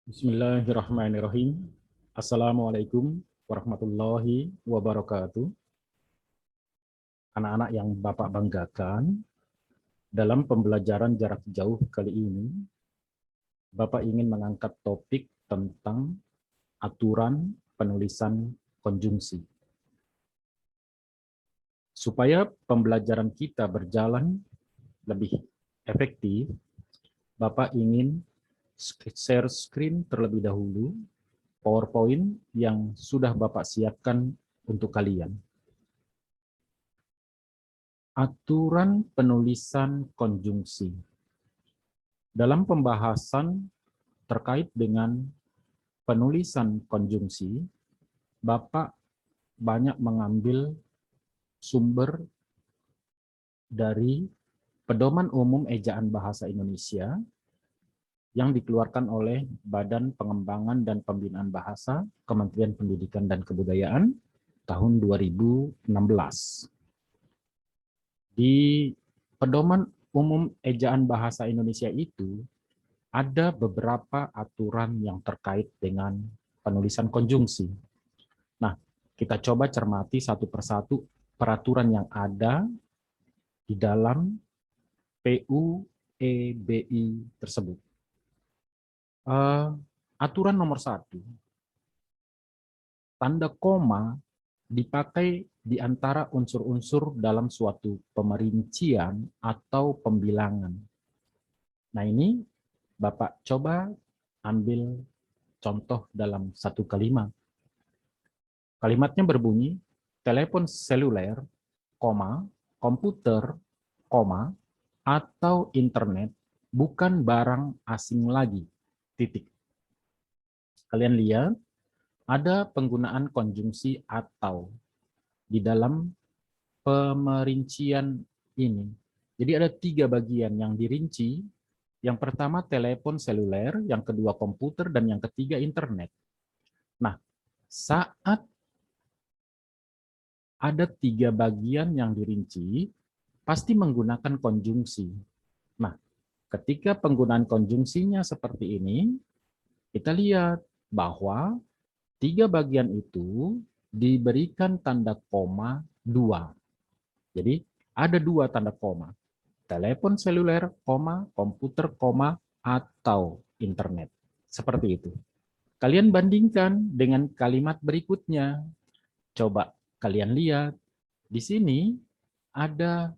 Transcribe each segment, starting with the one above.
Bismillahirrahmanirrahim. Assalamualaikum warahmatullahi wabarakatuh. Anak-anak yang Bapak banggakan, dalam pembelajaran jarak jauh kali ini, Bapak ingin mengangkat topik tentang aturan penulisan konjungsi. Supaya pembelajaran kita berjalan lebih efektif, Bapak ingin share screen terlebih dahulu PowerPoint yang sudah Bapak siapkan untuk kalian. Aturan penulisan konjungsi. Dalam pembahasan terkait dengan penulisan konjungsi, Bapak banyak mengambil sumber dari Pedoman Umum Ejaan Bahasa Indonesia yang dikeluarkan oleh Badan Pengembangan dan Pembinaan Bahasa Kementerian Pendidikan dan Kebudayaan tahun 2016. Di Pedoman Umum Ejaan Bahasa Indonesia itu ada beberapa aturan yang terkait dengan penulisan konjungsi. Nah, kita coba cermati satu persatu peraturan yang ada di dalam PUEBI tersebut. Aturan nomor 1, tanda koma dipakai di antara unsur-unsur dalam suatu pemerincian atau pembilangan. Nah, ini Bapak coba ambil contoh dalam satu kalimat. Kalimatnya berbunyi, telepon seluler, komputer, atau internet bukan barang asing lagi. Titik. Kalian lihat, ada penggunaan konjungsi atau di dalam pemerincian ini. Jadi ada 3 bagian yang dirinci. Yang pertama telepon seluler, yang kedua komputer, dan yang ketiga internet. Nah, saat ada 3 bagian yang dirinci, pasti menggunakan konjungsi. Nah, ketika penggunaan konjungsinya seperti ini, kita lihat bahwa 3 bagian itu diberikan tanda koma 2. Jadi, ada 2 tanda koma. Telepon seluler, komputer, atau internet. Seperti itu. Kalian bandingkan dengan kalimat berikutnya. Coba kalian lihat, di sini ada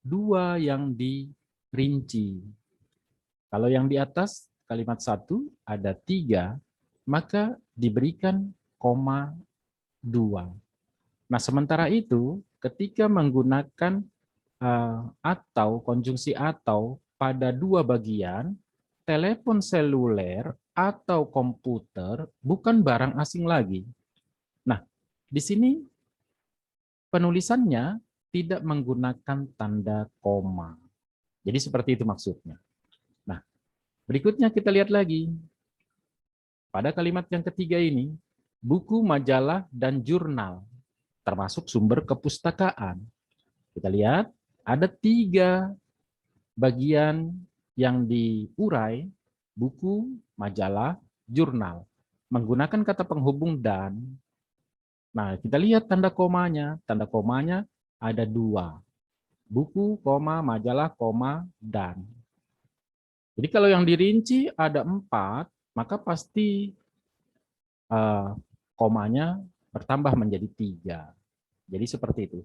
2 yang dirinci. Kalau yang di atas kalimat 1 ada 3, maka diberikan koma 2. Nah, sementara itu ketika menggunakan atau konjungsi atau pada 2 bagian, telepon seluler atau komputer bukan barang asing lagi. Nah, di sini penulisannya tidak menggunakan tanda koma. Jadi seperti itu maksudnya. Nah, berikutnya kita lihat lagi. Pada kalimat yang ketiga ini, buku, majalah, dan jurnal, termasuk sumber kepustakaan. Kita lihat, ada 3 bagian yang diurai, buku, majalah, jurnal. Menggunakan kata penghubung dan. Nah, kita lihat tanda komanya. Tanda komanya ada 2. Buku, majalah, dan. Jadi kalau yang dirinci ada 4, maka pasti komanya bertambah menjadi 3. Jadi seperti itu.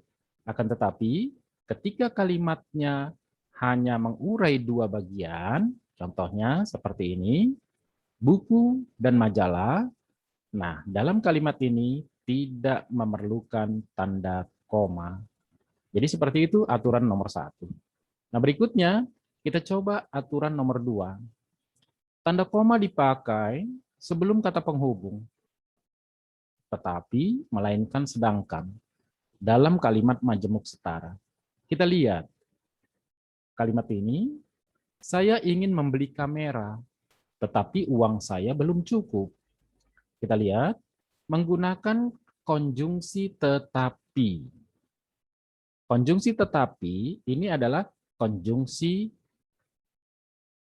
Akan tetapi ketika kalimatnya hanya mengurai 2 bagian, contohnya seperti ini, buku dan majalah. Nah, dalam kalimat ini tidak memerlukan tanda koma. Jadi seperti itu aturan nomor 1. Nah, berikutnya kita coba aturan nomor 2. Tanda koma dipakai sebelum kata penghubung, tetapi melainkan sedangkan dalam kalimat majemuk setara. Kita lihat kalimat ini, saya ingin membeli kamera, tetapi uang saya belum cukup. Kita lihat, menggunakan konjungsi tetapi. Konjungsi tetapi ini adalah konjungsi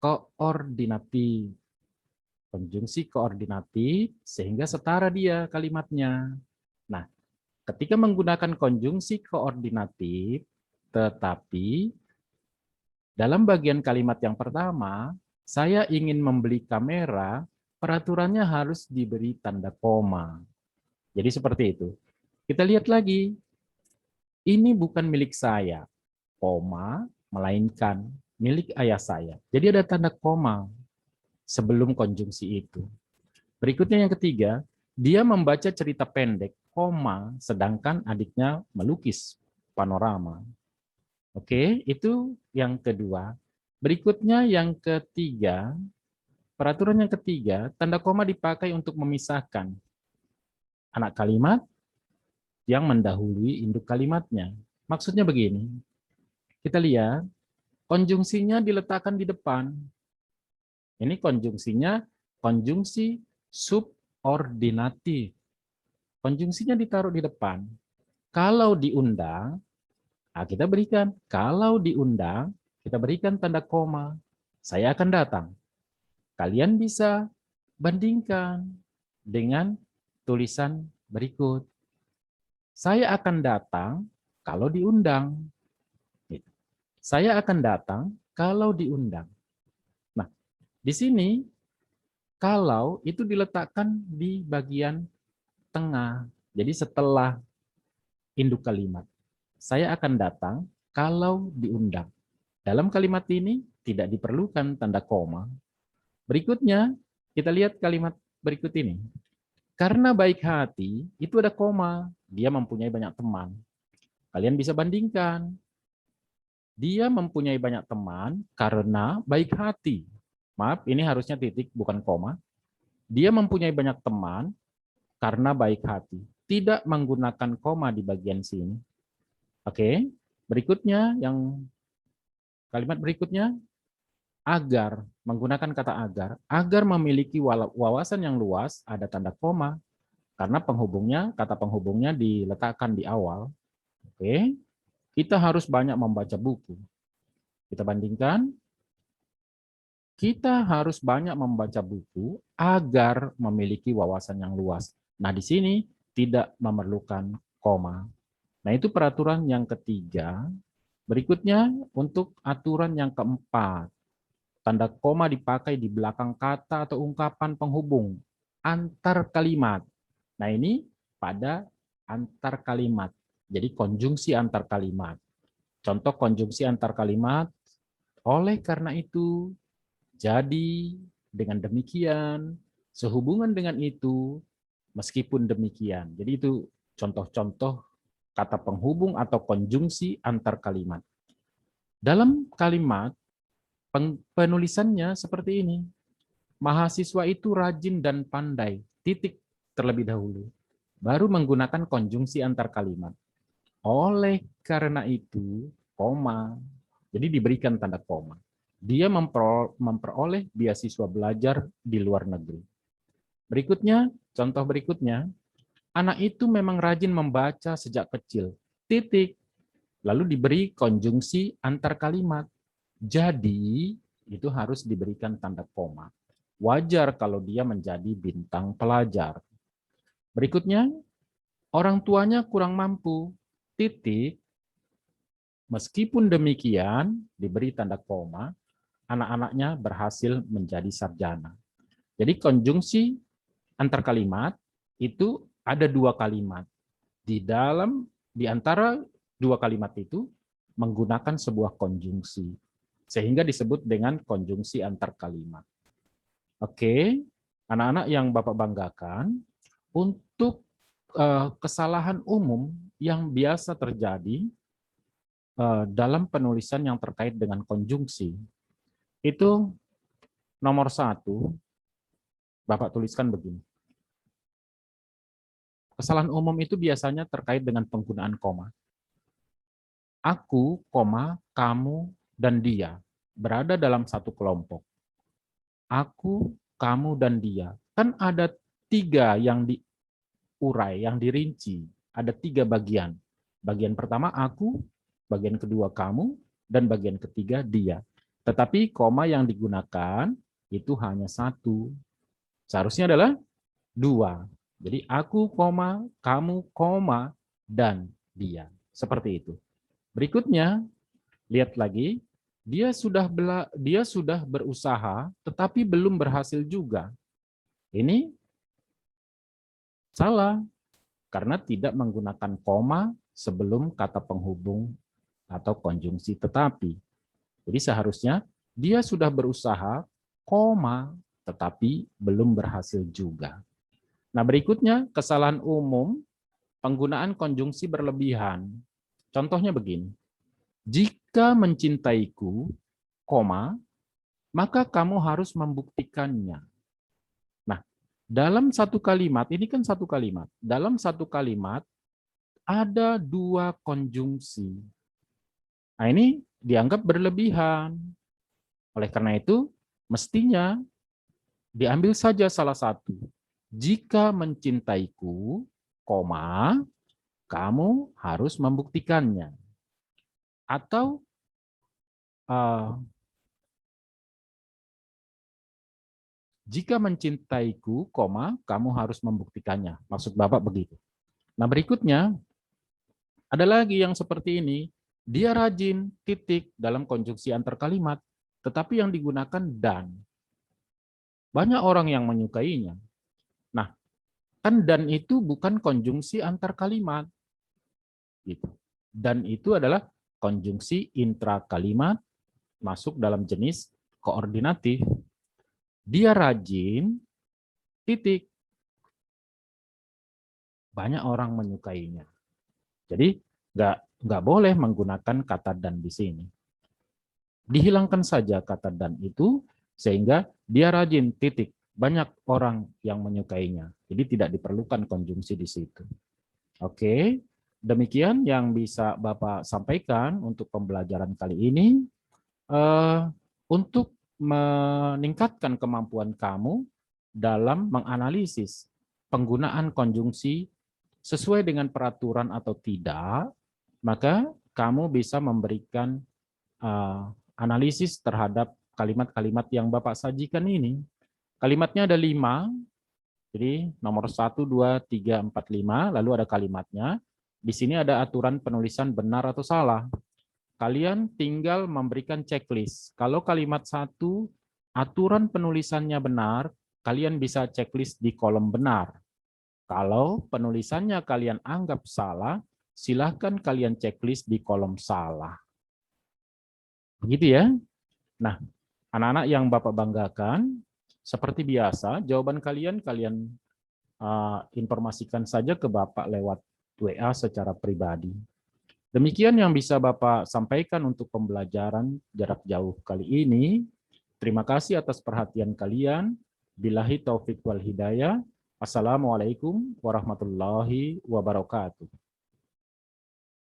koordinatif. Konjungsi koordinatif sehingga setara dia kalimatnya. Nah, ketika menggunakan konjungsi koordinatif, tetapi dalam bagian kalimat yang pertama, saya ingin membeli kamera, peraturannya harus diberi tanda koma. Jadi seperti itu. Kita lihat lagi, ini bukan milik saya, koma, melainkan milik ayah saya. Jadi ada tanda koma sebelum konjungsi itu. Berikutnya yang ketiga, dia membaca cerita pendek, koma, sedangkan adiknya melukis panorama. Oke, itu yang kedua. Berikutnya yang ketiga, peraturan yang ketiga, tanda koma dipakai untuk memisahkan anak kalimat yang mendahului induk kalimatnya. Maksudnya begini, kita lihat konjungsinya diletakkan di depan. Ini konjungsinya konjungsi subordinatif. Konjungsinya ditaruh di depan. Kalau diundang, nah kita berikan. Kalau diundang, kita berikan tanda koma. Saya akan datang. Kalian bisa bandingkan dengan tulisan berikut. Saya akan datang kalau diundang. Saya akan datang kalau diundang. Nah, di sini kalau itu diletakkan di bagian tengah. Jadi setelah induk kalimat. Saya akan datang kalau diundang. Dalam kalimat ini tidak diperlukan tanda koma. Berikutnya, kita lihat kalimat berikut ini. Karena baik hati, itu ada koma. Dia mempunyai banyak teman. Kalian bisa bandingkan. Dia mempunyai banyak teman karena baik hati. Maaf, ini harusnya titik, bukan koma. Dia mempunyai banyak teman karena baik hati. Tidak menggunakan koma di bagian sini. Oke, berikutnya yang kalimat berikutnya, agar, menggunakan kata agar memiliki wawasan yang luas, ada tanda koma, karena kata penghubungnya diletakkan di awal. Oke, kita harus banyak membaca buku. Kita bandingkan, kita harus banyak membaca buku agar memiliki wawasan yang luas. Nah, di sini tidak memerlukan koma. Nah, itu peraturan yang ketiga. Berikutnya, untuk aturan yang keempat. Tanda koma dipakai di belakang kata atau ungkapan penghubung antar kalimat. Nah, ini pada antar kalimat. Jadi konjungsi antar kalimat. Contoh konjungsi antar kalimat, oleh karena itu, jadi, dengan demikian, sehubungan dengan itu, meskipun demikian. Jadi itu contoh-contoh kata penghubung atau konjungsi antar kalimat. Dalam kalimat, penulisannya seperti ini. Mahasiswa itu rajin dan pandai, titik terlebih dahulu. Baru menggunakan konjungsi antar kalimat. Oleh karena itu, koma. Jadi diberikan tanda koma. Dia memperoleh beasiswa belajar di luar negeri. Berikutnya, contoh berikutnya, anak itu memang rajin membaca sejak kecil. Titik. Lalu diberi konjungsi antar kalimat. Jadi, itu harus diberikan tanda koma. Wajar kalau dia menjadi bintang pelajar. Berikutnya, orang tuanya kurang mampu. Titik. Meskipun demikian, diberi tanda koma, anak-anaknya berhasil menjadi sarjana. Jadi konjungsi antar kalimat itu ada dua kalimat. Di antara dua kalimat itu menggunakan sebuah konjungsi. Sehingga disebut dengan konjungsi antar kalimat. Oke, anak-anak yang Bapak banggakan, untuk kesalahan umum yang biasa terjadi dalam penulisan yang terkait dengan konjungsi, itu nomor 1, Bapak tuliskan begini. Kesalahan umum itu biasanya terkait dengan penggunaan koma. Aku, kamu, dan dia berada dalam satu kelompok. Aku, kamu, dan dia. Kan ada 3 yang diurai, yang dirinci. Ada 3 bagian. Bagian pertama aku, bagian kedua kamu, dan bagian ketiga dia. Tetapi koma yang digunakan itu hanya 1. Seharusnya adalah 2. Jadi aku, koma, kamu, koma, dan dia. Seperti itu. Berikutnya, lihat lagi. Dia sudah berusaha, tetapi belum berhasil juga. Ini salah, karena tidak menggunakan koma sebelum kata penghubung atau konjungsi tetapi. Jadi seharusnya dia sudah berusaha, koma, tetapi belum berhasil juga. Nah, berikutnya kesalahan umum penggunaan konjungsi berlebihan. Contohnya begini. Jika mencintaiku, koma, maka kamu harus membuktikannya. Nah, dalam satu kalimat, ini kan satu kalimat. Dalam satu kalimat ada 2 konjungsi. Nah, ini dianggap berlebihan. Oleh karena itu, mestinya diambil saja salah satu. Jika mencintaiku, koma, kamu harus membuktikannya. Atau jika mencintaiku, koma, kamu harus membuktikannya. Maksud Bapak begitu. Nah, berikutnya ada lagi yang seperti ini. Dia rajin, titik, dalam konjungsi antar kalimat, tetapi yang digunakan dan. Banyak orang yang menyukainya. Nah, kan dan itu bukan konjungsi antar kalimat. Gitu. Dan itu adalah konjungsi intra kalimat masuk dalam jenis koordinatif. Dia rajin, titik. Banyak orang menyukainya. Jadi nggak boleh menggunakan kata dan di sini. Dihilangkan saja kata dan itu sehingga dia rajin, titik. Banyak orang yang menyukainya. Jadi tidak diperlukan konjungsi di situ. Oke, demikian yang bisa Bapak sampaikan untuk pembelajaran kali ini. Untuk meningkatkan kemampuan kamu dalam menganalisis penggunaan konjungsi sesuai dengan peraturan atau tidak, maka kamu bisa memberikan analisis terhadap kalimat-kalimat yang Bapak sajikan ini. Kalimatnya ada 5, jadi nomor 1, 2, 3, 4, 5, lalu ada kalimatnya. Di sini ada aturan penulisan benar atau salah. Kalian tinggal memberikan checklist. Kalau kalimat 1, aturan penulisannya benar, kalian bisa checklist di kolom benar. Kalau penulisannya kalian anggap salah, silahkan kalian checklist di kolom salah. Begitu ya. Nah, anak-anak yang Bapak banggakan, seperti biasa, jawaban kalian informasikan saja ke Bapak lewat WA secara pribadi. Demikian yang bisa Bapak sampaikan untuk pembelajaran jarak jauh kali ini. Terima kasih atas perhatian kalian. Billahi taufik wal hidayah. Assalamualaikum warahmatullahi wabarakatuh.